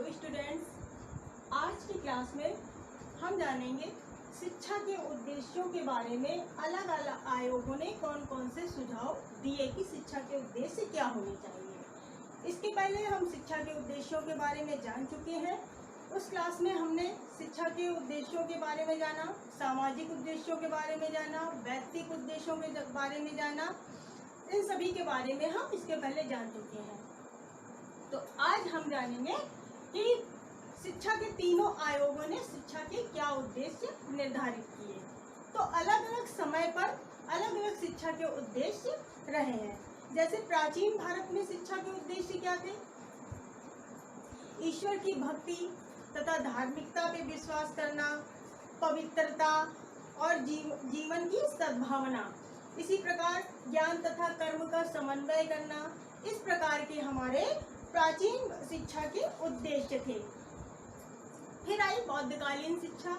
Students, आज की class में हम जानेंगे शिक्षा के उद्देश्यों के बारे में। अलग अलग आयोगों ने कौन कौन से सुझाव दिए कि शिक्षा के उद्देश्य क्या होने चाहिए। इसके पहले हम शिक्षा के उद्देश्यों के बारे में जान चुके हैं। उस क्लास में हमने शिक्षा के उद्देश्यों के बारे में जाना, सामाजिक उद्देश्यों के बारे में जाना, व्यक्तिगत उद्देश्यों के बारे में जाना। इन सभी के बारे में हम इसके पहले जान चुके हैं। तो आज हम जानेंगे कि शिक्षा के तीनों आयोगों ने शिक्षा के क्या उद्देश्य निर्धारित किए। तो अलग अलग समय पर अलग अलग शिक्षा के उद्देश्य रहे हैं। जैसे प्राचीन भारत में शिक्षा के उद्देश्य क्या थे? ईश्वर की भक्ति तथा धार्मिकता पे विश्वास करना, पवित्रता और जीवन की सद्भावना। इसी प्रकार ज्ञान तथा कर्म का समन्वय करना, इस प्रकार के हमारे प्राचीन शिक्षा के उद्देश्य थे। फिर आई बौद्धकालीन शिक्षा।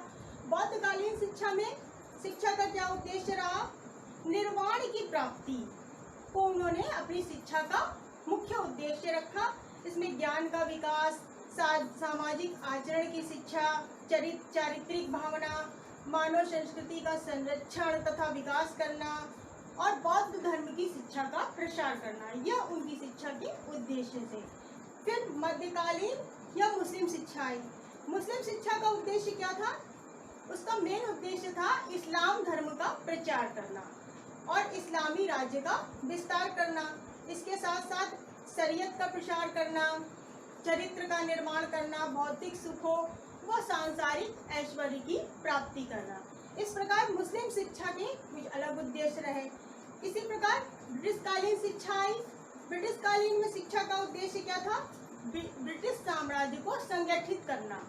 बौद्धकालीन शिक्षा में शिक्षा का क्या उद्देश्य रहा? निर्वाण की प्राप्ति को उन्होंने अपनी शिक्षा का मुख्य उद्देश्य रखा। इसमें ज्ञान का विकास, सामाजिक आचरण की शिक्षा, चारित्रिक भावना, मानव संस्कृति का संरक्षण तथा विकास करना और बौद्ध धर्म की शिक्षा का प्रसार करना, यह उनकी शिक्षा के उद्देश्य थे। फिर मध्यकालीन या मुस्लिम शिक्षा आई। मुस्लिम शिक्षा का उद्देश्य क्या था? उसका मेन उद्देश्य था इस्लाम धर्म का प्रचार करना और इस्लामी राज्य का विस्तार करना। इसके साथ साथ शरीयत का प्रसार करना, चरित्र का निर्माण करना, भौतिक सुखों व सांसारिक ऐश्वर्य की प्राप्ति करना। इस प्रकार मुस्लिम शिक्षा के कुछ अलग उद्देश्य रहे। इसी प्रकार ब्रिटिशकालीन शिक्षा आई। ब्रिटिशकालीन में शिक्षा का उद्देश्य क्या था? ब्रिटिश साम्राज्य को संगठित करना,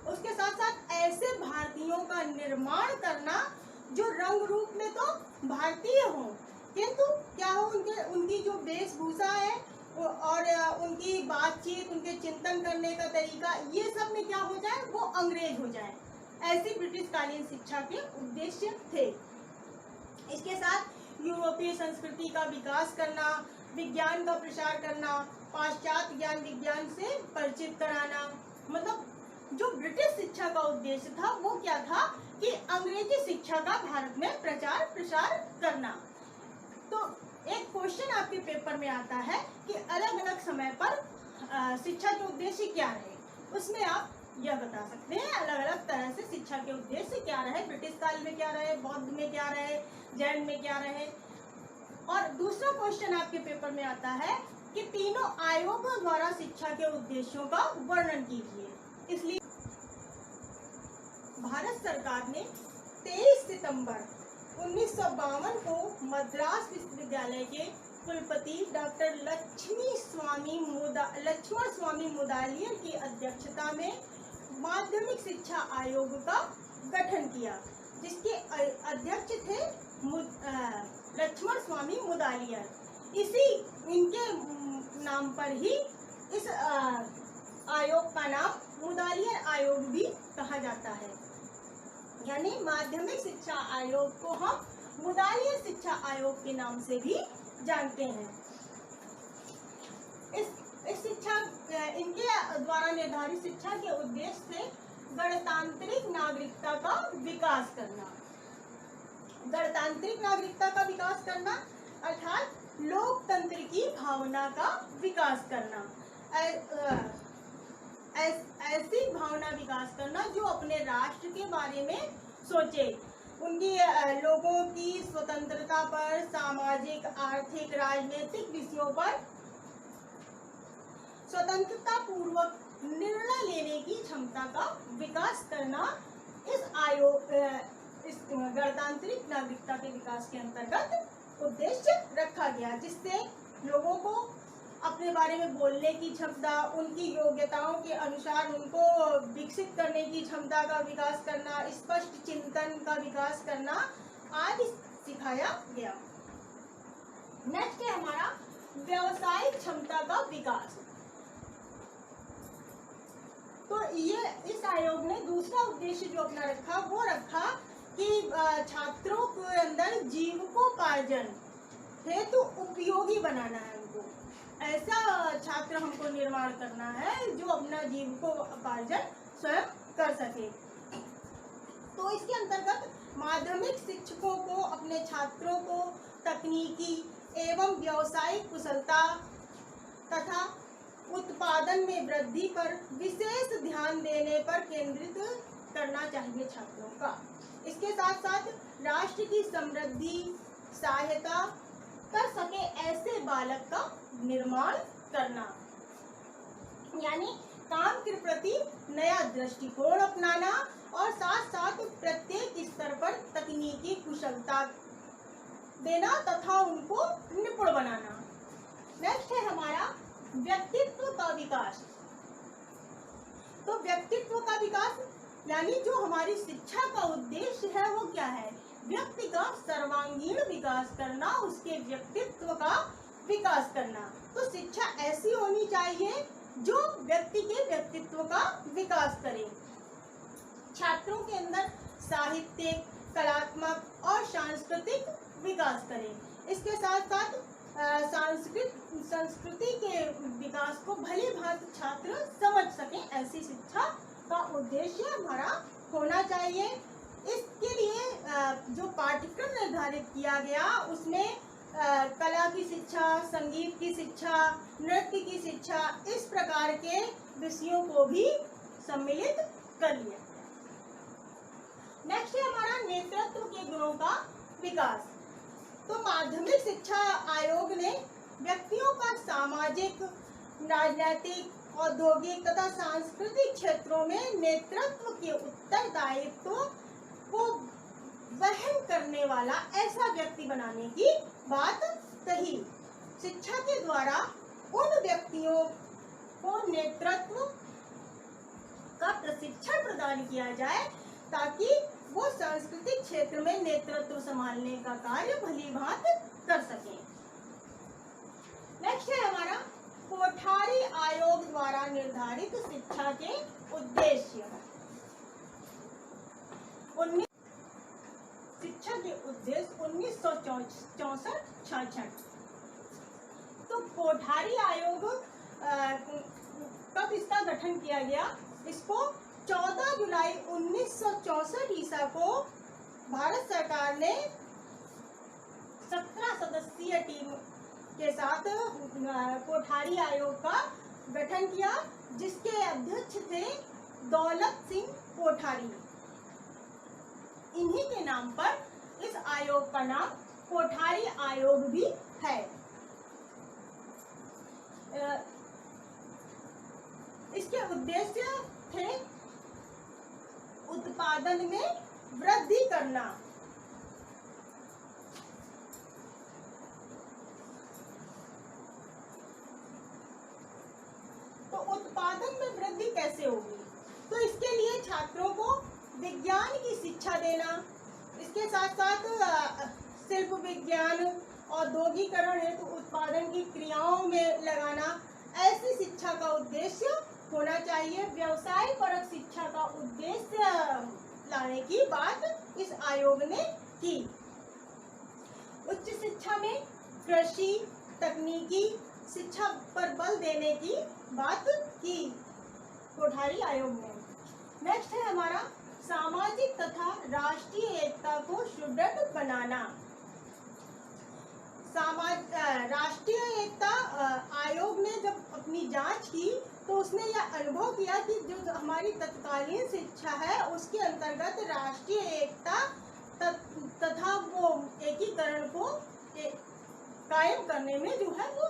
उसके साथ साथ ऐसे भारतीयों का निर्माण करना जो रंग रूप में तो भारतीय हों, किंतु क्या हो उनकी जो वेशभूषा है और उनकी बातचीत, उनके चिंतन करने का तरीका, ये सब में क्या हो जाए, वो अंग्रेज हो जाए। ऐसी ब्रिटिशकालीन शिक्षा के उद्देश्य थे। इसके साथ यूरोपीय संस्कृति का विकास करना, विज्ञान का प्रसार करना, पाश्चात्य ज्ञान विज्ञान से परिचित कराना। मतलब जो ब्रिटिश शिक्षा का उद्देश्य था वो क्या था कि अंग्रेजी शिक्षा का भारत में प्रचार प्रसार करना। तो एक क्वेश्चन आपके पेपर में आता है कि अलग अलग समय पर शिक्षा के उद्देश्य क्या रहे। उसमें आप यह बता सकते हैं अलग अलग तरह से शिक्षा के उद्देश्य क्या रहे। ब्रिटिश काल में क्या रहे, बौद्ध में क्या रहे, जैन में क्या रहे। और दूसरा क्वेश्चन आपके पेपर में आता है कि तीनों आयोगों द्वारा शिक्षा के उद्देश्यों का वर्णन कीजिए। इसलिए भारत सरकार ने 23 सितंबर 1952 को मद्रास विश्वविद्यालय के कुलपति डॉक्टर लक्ष्मण स्वामी मुदालियर की अध्यक्षता में माध्यमिक शिक्षा आयोग का गठन किया, जिसके अध्यक्ष थे लक्ष्मण स्वामी मुदालियर। इनके नाम पर ही इस आयोग का नाम मुदालियर आयोग भी कहा जाता है। यानी माध्यमिक शिक्षा आयोग को हम मुदालियर शिक्षा आयोग के नाम से भी जानते हैं। इस शिक्षा इनके द्वारा निर्धारित शिक्षा के उद्देश्य से गणतांत्रिक नागरिकता का विकास करना। गणतांत्रिक नागरिकता का विकास करना अर्थात लोकतंत्र की भावना का विकास करना। ऐसी भावना विकास करना जो अपने राष्ट्र के बारे में सोचे, उनकी लोगों की स्वतंत्रता पर, सामाजिक, आर्थिक, राजनीतिक विषयों पर स्वतंत्रता पूर्वक निर्णय लेने की क्षमता का विकास करना इस गणतांत्रिक नागरिकता के विकास के अंतर्गत उद्देश्य रखा गया, जिससे लोगों को अपने बारे में बोलने की क्षमता, उनकी योग्यताओं के अनुसार उनको विकसित करने की क्षमता का विकास करना, स्पष्ट चिंतन का विकास करना आदि सिखाया गया। नेक्स्ट है हमारा व्यावसायिक क्षमता का विकास। तो ये इस आयोग ने दूसरा उद्देश्य जो अपना रखा वो रखा कि छात्रों के अंदर जीविकोपार्जन हेतु उपयोगी बनाना है उनको। ऐसा छात्र हमको निर्माण करना है जो अपना जीविकोपार्जन स्वयं कर सके। तो इसके अंतर्गत माध्यमिक शिक्षकों को अपने छात्रों को तकनीकी एवं व्यावसायिक कुशलता तथा उत्पादन में वृद्धि पर विशेष ध्यान देने पर केंद्रित करना चाहिए छात्रों का। इसके साथ साथ राष्ट्र की समृद्धि सहायता कर सके ऐसे बालक का निर्माण करना, यानी काम के प्रति नया दृष्टिकोण अपनाना और साथ साथ प्रत्येक स्तर पर तकनीकी कुशलता देना तथा उनको निपुण बनाना। नेक्स्ट है हमारा व्यक्तित्व का विकास। तो व्यक्तित्व का विकास यानी जो हमारी शिक्षा का उद्देश्य है वो क्या है? व्यक्ति का सर्वांगीण विकास करना, उसके व्यक्तित्व का विकास करना। तो शिक्षा ऐसी होनी चाहिए जो व्यक्ति के व्यक्तित्व का विकास करे। छात्रों के अंदर साहित्यिक, कलात्मक और सांस्कृतिक विकास करे। इसके साथ साथ संस्कृति के विकास को भली भांति छात्र समझ सके, ऐसी शिक्षा का उद्देश्य हमारा होना चाहिए। इसके लिए जो पाठ्यक्रम निर्धारित किया गया उसमें कला की शिक्षा, संगीत की शिक्षा, नृत्य की शिक्षा, इस प्रकार के विषयों को भी सम्मिलित कर लिया। नेक्स्ट है हमारा नेतृत्व के गुणों का विकास। तो माध्यमिक शिक्षा आयोग ने व्यक्तियों का सामाजिक, राजनैतिक, औद्योगिक तथा सांस्कृतिक क्षेत्रों में नेतृत्व के उत्तरदायित्व को वहन करने वाला ऐसा व्यक्ति बनाने की बात कही। शिक्षा के द्वारा उन व्यक्तियों को नेतृत्व का प्रशिक्षण प्रदान किया जाए ताकि वो सांस्कृतिक क्षेत्र में नेतृत्व संभालने का कार्य भली भांति कर सके। नेक्स्ट है हमारा कोठारी आयोग द्वारा निर्धारित शिक्षा के उद्देश्य। शिक्षा के उद्देश्य 1964-66। तो कोठारी आयोग कब इसका गठन किया गया? इसको 14 जुलाई 1964 ईसा को भारत सरकार ने 17 सदस्यीय टीम के साथ कोठारी आयोग का गठन किया, जिसके अध्यक्ष थे दौलत सिंह कोठारी। इन्हीं के नाम पर इस आयोग का नाम कोठारी आयोग भी है। इसके उद्देश्य थे उत्पादन में वृद्धि करना, तो उत्पादन में वृद्धि कैसे होगी? तो इसके लिए छात्रों को विज्ञान की शिक्षा देना, इसके साथ साथ शिल्प विज्ञान, औद्योगिकरण हेतु उत्पादन की क्रियाओं में लगाना, ऐसी शिक्षा का उद्देश्य होना चाहिए। व्यवसाय परक शिक्षा का उद्देश्य लाने की बात इस आयोग ने की। उच्च शिक्षा में कृषि, तकनीकी शिक्षा पर बल देने की बात की कोठारी आयोग ने। नेक्स्ट है हमारा सामाजिक तथा राष्ट्रीय एकता को सुदृढ़ बनाना। राष्ट्रीय एकता आयोग ने जब अपनी जांच की तो उसने यह अनुभव किया कि जो हमारी तत्कालीन शिक्षा है उसके अंतर्गत राष्ट्रीय एकता तथा वो एकीकरण को कायम करने में जो है वो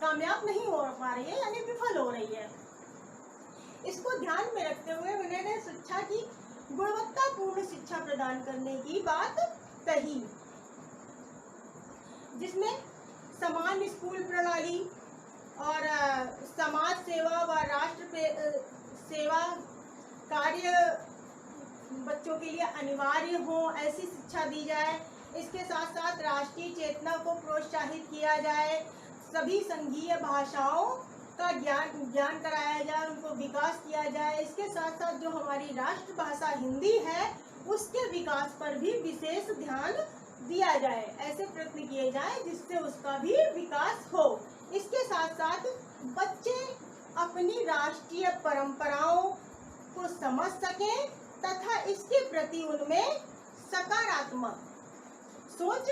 कामयाब नहीं हो पा रही है, यानी विफल हो रही है। इसको ध्यान में रखते हुए उन्होंने शिक्षा की गुणवत्तापूर्ण शिक्षा प्रदान करने की बात कही, जिसमें समान स्कूल प्रणाली और समाज सेवा व राष्ट्र सेवा कार्य बच्चों के लिए अनिवार्य हो, ऐसी शिक्षा दी जाए। इसके साथ साथ राष्ट्रीय चेतना को प्रोत्साहित किया जाए, सभी संघीय भाषाओं का ज्ञान कराया जाए, उनको विकास किया जाए। इसके साथ साथ जो हमारी राष्ट्रभाषा हिंदी है उसके विकास पर भी विशेष ध्यान दिया जाए, ऐसे प्रयत्न किए जाए जिससे उसका भी विकास हो। इसके साथ साथ बच्चे अपनी राष्ट्रीय परंपराओं को समझ सकें तथा इसके प्रति उनमें सकारात्मक सोच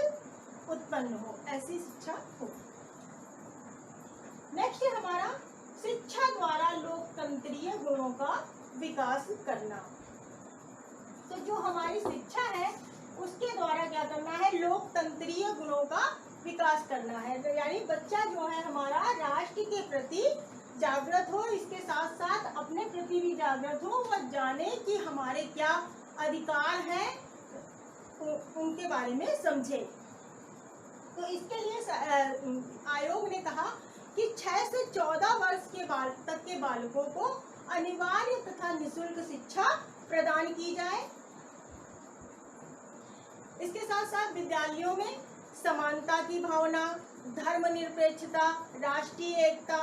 उत्पन्न हो, ऐसी शिक्षा हो। नेक्स्ट है हमारा शिक्षा द्वारा लोकतंत्रीय गुणों का विकास करना। तो जो हमारी शिक्षा है उसके द्वारा क्या करना है, लोकतंत्रीय गुणों का विकास करना है। तो यानी बच्चा जो है हमारा राष्ट्र के प्रति जागृत हो, इसके साथ साथ अपने प्रति भी जागृत हो और जाने कि हमारे क्या अधिकार हैं, उनके बारे में समझे। तो इसके लिए आयोग ने कहा कि 6 से 14 वर्ष के तक के बालकों को अनिवार्य तथा निःशुल्क शिक्षा प्रदान की जाए। इसके साथ साथ विद्यालयों में समानता की भावना, धर्मनिरपेक्षता, राष्ट्रीय एकता,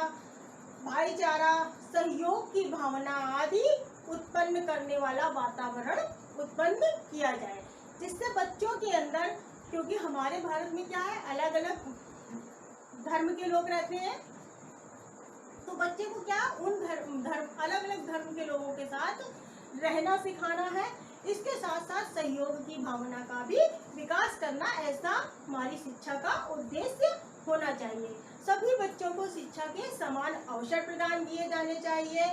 भाईचारा, सहयोग की भावना आदि उत्पन्न करने वाला वातावरण उत्पन्न किया जाए, जिससे बच्चों के अंदर, क्योंकि हमारे भारत में क्या है, अलग अलग धर्म के लोग रहते हैं, तो बच्चे को क्या उन अलग अलग धर्म के लोगों के साथ रहना सिखाना है। इसके साथ साथ सहयोग की भावना का भी विकास करना, ऐसा हमारी शिक्षा का उद्देश्य होना चाहिए। सभी बच्चों को शिक्षा के समान अवसर प्रदान किए जाने चाहिए।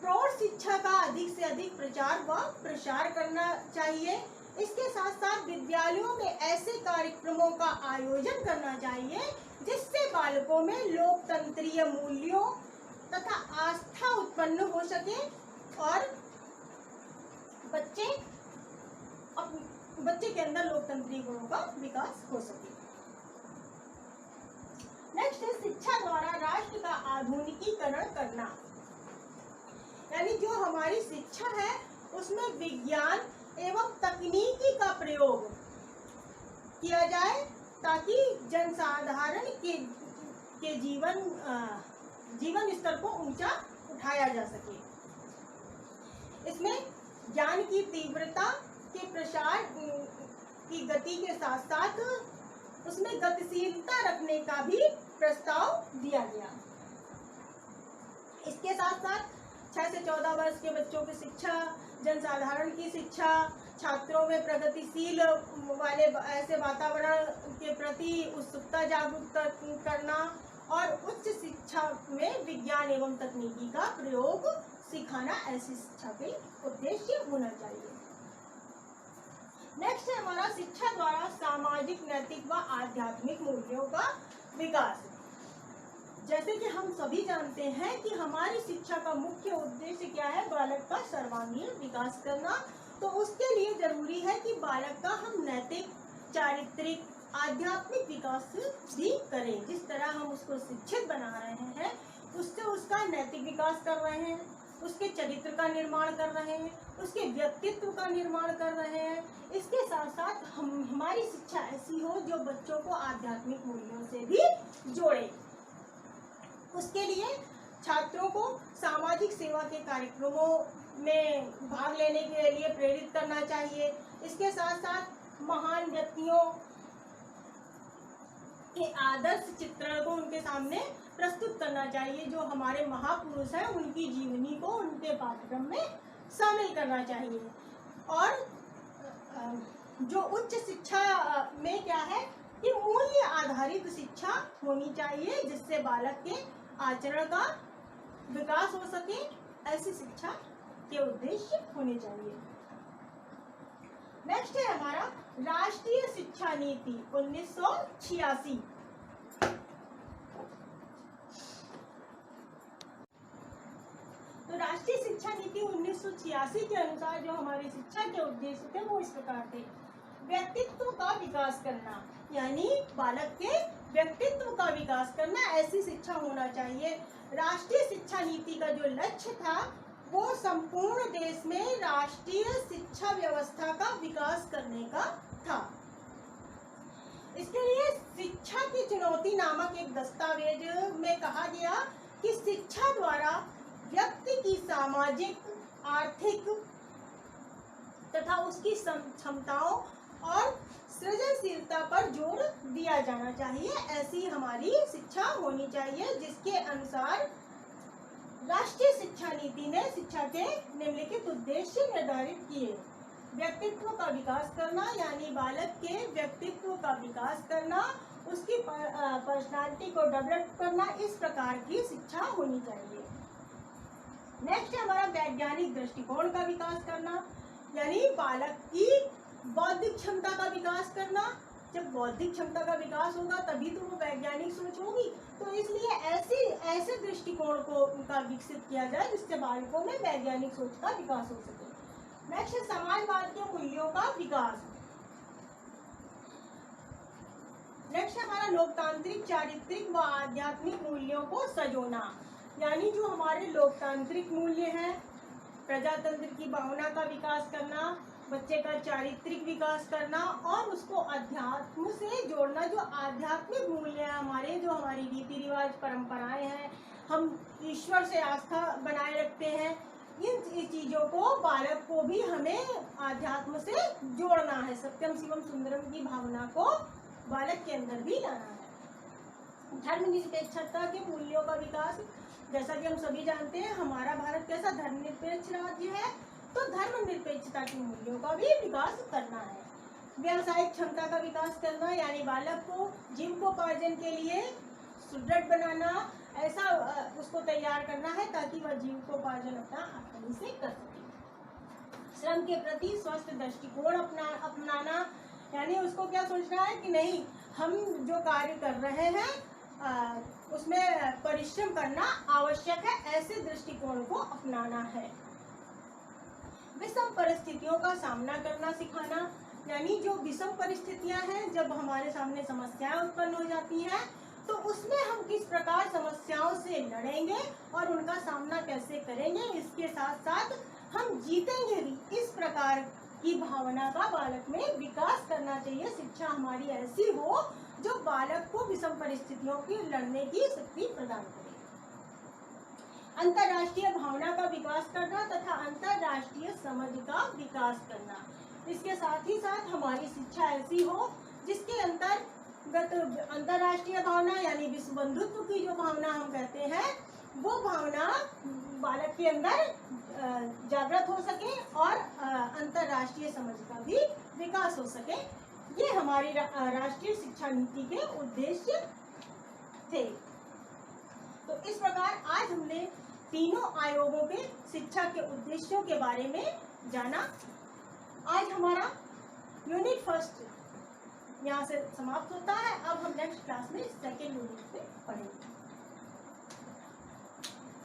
प्रौढ़ शिक्षा का अधिक से अधिक प्रचार व प्रसार करना चाहिए। इसके साथ साथ विद्यालयों में ऐसे कार्यक्रमों का आयोजन करना चाहिए जिससे बालकों में लोकतंत्रीय मूल्यों तथा आस्था उत्पन्न हो सके और बच्चे के अंदर लोकतंत्रीय गुणों का विकास हो सके। नेक्स्ट है शिक्षा द्वारा राष्ट्र का आधुनिकीकरण करना। यानी जो हमारी शिक्षा है उसमें विज्ञान एवं तकनीकी का प्रयोग किया जाए ताकि जनसाधारण के जीवन स्तर को ऊंचा उठाया जा सके। इसमें ज्ञान की तीव्रता के प्रसार की गति के साथ साथ उसमें गतिशीलता रखने का भी प्रस्ताव दिया गया। इसके साथ साथ 6 से 14 वर्ष के बच्चों की शिक्षा, जनसाधारण की शिक्षा, छात्रों में प्रगतिशील वाले ऐसे वातावरण के प्रति उत्सुकता जागरूक करना और उच्च शिक्षा में विज्ञान एवं तकनीकी का प्रयोग सिखाना, ऐसी शिक्षा के उद्देश्य होना चाहिए। नेक्स्ट है हमारा शिक्षा द्वारा सामाजिक, नैतिक व आध्यात्मिक मूल्यों का विकास। जैसे कि हम सभी जानते हैं कि हमारी शिक्षा का मुख्य उद्देश्य क्या है, बालक का सर्वांगीण विकास करना। तो उसके लिए जरूरी है कि बालक का हम नैतिक, चारित्रिक, आध्यात्मिक विकास भी करें। जिस तरह हम उसको शिक्षित बना रहे हैं उससे उसका नैतिक विकास कर रहे हैं, उसके चरित्र का निर्माण कर रहे हैं, उसके व्यक्तित्व का निर्माण कर रहे हैं। इसके साथ साथ हमारी शिक्षा ऐसी हो जो बच्चों को आध्यात्मिक मूल्यों से भी जोड़े। उसके लिए छात्रों को सामाजिक सेवा के कार्यक्रमों में भाग लेने के लिए प्रेरित करना चाहिए। इसके साथ साथ महान व्यक्तियों के आदर्श चित्रण को उनके सामने प्रस्तुत करना चाहिए। जो हमारे महापुरुष हैं उनकी जीवनी को उनके पाठ्यक्रम में शामिल करना चाहिए। और जो उच्च शिक्षा में क्या है कि मूल्य आधारित शिक्षा होनी चाहिए जिससे बालक के आचरण का विकास हो सके, ऐसी शिक्षा के उद्देश्य होने चाहिए। नेक्स्ट है हमारा राष्ट्रीय शिक्षा नीति 1986। तो राष्ट्रीय शिक्षा नीति 1986 के अनुसार जो हमारी शिक्षा के उद्देश्य थे वो इस प्रकार थे। व्यक्तित्व का विकास करना, यानी बालक के व्यक्तित्व का विकास करना, ऐसी शिक्षा होना चाहिए। राष्ट्रीय शिक्षा नीति का जो लक्ष्य था वो संपूर्ण देश में राष्ट्रीय शिक्षा व्यवस्था का विकास करने का था। इसके लिए शिक्षा की चुनौती नामक एक दस्तावेज में कहा गया कि शिक्षा द्वारा व्यक्ति की सामाजिक, आर्थिक तथा उसकी क्षमताओं और सृजनशीलता पर जोर दिया जाना चाहिए। ऐसी हमारी शिक्षा होनी चाहिए जिसके अनुसार राष्ट्रीय शिक्षा नीति ने शिक्षा के निम्नलिखित उद्देश्य निर्धारित किए। व्यक्तित्व का विकास करना, यानी बालक के व्यक्तित्व का विकास करना, उसकी पर्सनालिटी को डेवलप करना, इस प्रकार की शिक्षा होनी चाहिए। नेक्स्ट है हमारा वैज्ञानिक दृष्टिकोण का विकास करना, यानी बालक की बौद्धिक क्षमता का विकास करना। जब बौद्धिक क्षमता का विकास होगा तभी तो वो वैज्ञानिक सोच होगी। तो इसलिए ऐसे दृष्टिकोण को उनका विकसित किया जाए जिससे बालकों में वैज्ञानिक सोच का विकास हो सके। नेक्स्ट है समाजवाद के मूल्यों का विकास। नेक्स्ट है हमारा लोकतांत्रिक, चारित्रिक व आध्यात्मिक मूल्यों को सजोना, यानी जो हमारे लोकतांत्रिक मूल्य हैं, प्रजातंत्र की भावना का विकास करना, बच्चे का चारित्रिक विकास करना और उसको अध्यात्म से जोड़ना। जो आध्यात्मिक मूल्य है हमारे, जो हमारी रीति रिवाज परंपराएं हैं, हम ईश्वर से आस्था बनाए रखते हैं, इन चीजों को बालक को भी हमें आध्यात्म से जोड़ना है। सत्यम शिवम सुंदरम की भावना को बालक के अंदर भी लाना है। धर्मनिरपेक्षता के मूल्यों का विकास, जैसा कि हम सभी जानते हैं हमारा भारत कैसा धर्मनिरपेक्ष राज्य है, तो धर्मनिरपेक्षता के मूल्यों का भी विकास करना है। व्यावसायिक क्षमता का विकास करना, यानी बालक को जीविकोपार्जन के लिए सुदृढ़ बनाना, ऐसा उसको तैयार करना है ताकि वह जीविकोपार्जन अपना आसानी से कर सके। श्रम के प्रति स्वस्थ दृष्टिकोण अपनाना, यानी उसको क्या सोचना है कि नहीं, हम जो कार्य कर रहे हैं उसमें परिश्रम करना आवश्यक है, ऐसे दृष्टिकोण को अपनाना है। विषम परिस्थितियों का सामना करना सिखाना, यानी जो विषम परिस्थितियां हैं, जब हमारे सामने समस्याएं उत्पन्न हो जाती हैं तो उसमें हम किस प्रकार समस्याओं से लड़ेंगे और उनका सामना कैसे करेंगे, इसके साथ साथ हम जीतेंगे भी, इस प्रकार की भावना का बालक में विकास करना चाहिए। शिक्षा हमारी ऐसी हो जो बालक को विषम परिस्थितियों की लड़ने की शक्ति प्रदान करे। अंतर्राष्ट्रीय भावना का विकास करना तथा अंतर्राष्ट्रीय समझ का विकास करना। इसके साथ ही साथ हमारी शिक्षा ऐसी हो जिसके अंतर्गत अंतर्राष्ट्रीय भावना, यानी विश्व बंधुत्व की जो भावना हम कहते हैं, वो भावना बालक के अंदर जागृत हो सके और अंतर्राष्ट्रीय समझ का भी विकास हो सके। ये हमारी राष्ट्रीय शिक्षा नीति के उद्देश्य थे। तो इस प्रकार आज हमने तीनों आयोगों के शिक्षा के उद्देश्यों के बारे में जाना। आज हमारा यूनिट फर्स्ट यहाँ से समाप्त होता है। अब हम नेक्स्ट क्लास में सेकेंड यूनिट पे पढ़ेंगे।